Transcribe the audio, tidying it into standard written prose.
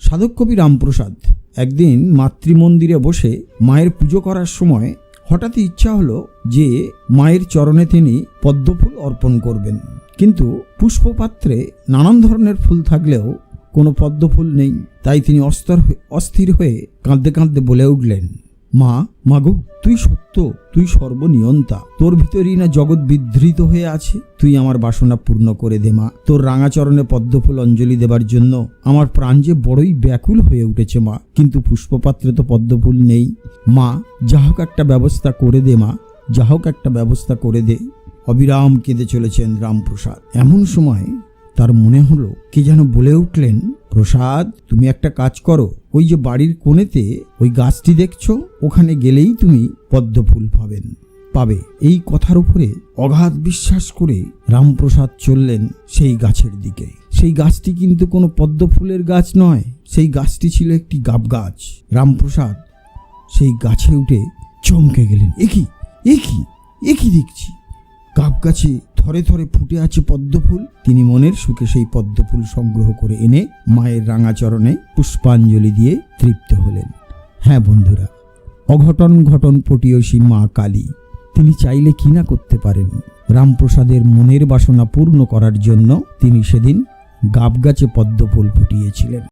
সাধক কবি রামপ্রসাদ একদিন মাতৃমন্দিরে বসে মায়ের পুজো করার সময় হঠাৎই ইচ্ছা হলো যে মায়ের চরণে তিনি পদ্মফুল অর্পণ করবেন, কিন্তু পুষ্পপাত্রে নানান ধরনের ফুল থাকলেও কোনো পদ্মফুল নেই। তাই তিনি অস্থির হয়ে কাঁদতে কাঁদতে বলে উঠলেন, মা, মাগো, তুই সত্য, তুই সর্বনিয়ন্তা, তোর ভিতরেই না জগৎ বিধৃত হয়ে আছে। তুই আমার বাসনা পূর্ণ করে দে মা। তোর রাঙাচরণে পদ্মফুল অঞ্জলি দেবার জন্য আমার প্রাণ যে বড়ই ব্যাকুল হয়ে উঠেছে মা, কিন্তু পুষ্পপাত্রে তো পদ্মফুল নেই। মা, যা হোক একটা ব্যবস্থা করে দে মা, যা হোক একটা ব্যবস্থা করে দে। অবিরাম কেঁদে চলেছেন রামপ্রসাদ। এমন সময় তার মনে হলো কে যেন বলে উঠলেন, প্রসাদ, তুমি একটা কাজ করো, ওই যে বাড়ির কোণেতে ওই গাছটি দেখছো, ওখানে গেলেই তুমি পদ্মফুল পাবে। এই কথার উপরে অগাধ বিশ্বাস করে রামপ্রসাদ চললেন সেই গাছের দিকে। সেই গাছটি কিন্তু কোনো পদ্মফুলের গাছ নয়, সেই গাছটি ছিল একটি গাব গাছ। রামপ্রসাদ সেই গাছে উঠে চমকে গেলেন, একই দেখছি গাব গাছে থরে থরে ফুটে আছে পদ্মফুল। তিনি মনের সুখে সেই পদ্মফুল সংগ্রহ করে এনে মায়ের রাঙাচরণে পুষ্পাঞ্জলি দিয়ে তৃপ্ত হলেন। হ্যাঁ বন্ধুরা, অঘটন ঘটন পটীয়সী মা কালী, তিনি চাইলে কি না করতে পারেন। রামপ্রসাদের মনের বাসনা পূর্ণ করার জন্য তিনি সেদিন গাব গাছে পদ্মফুল ফুটিয়েছিলেন।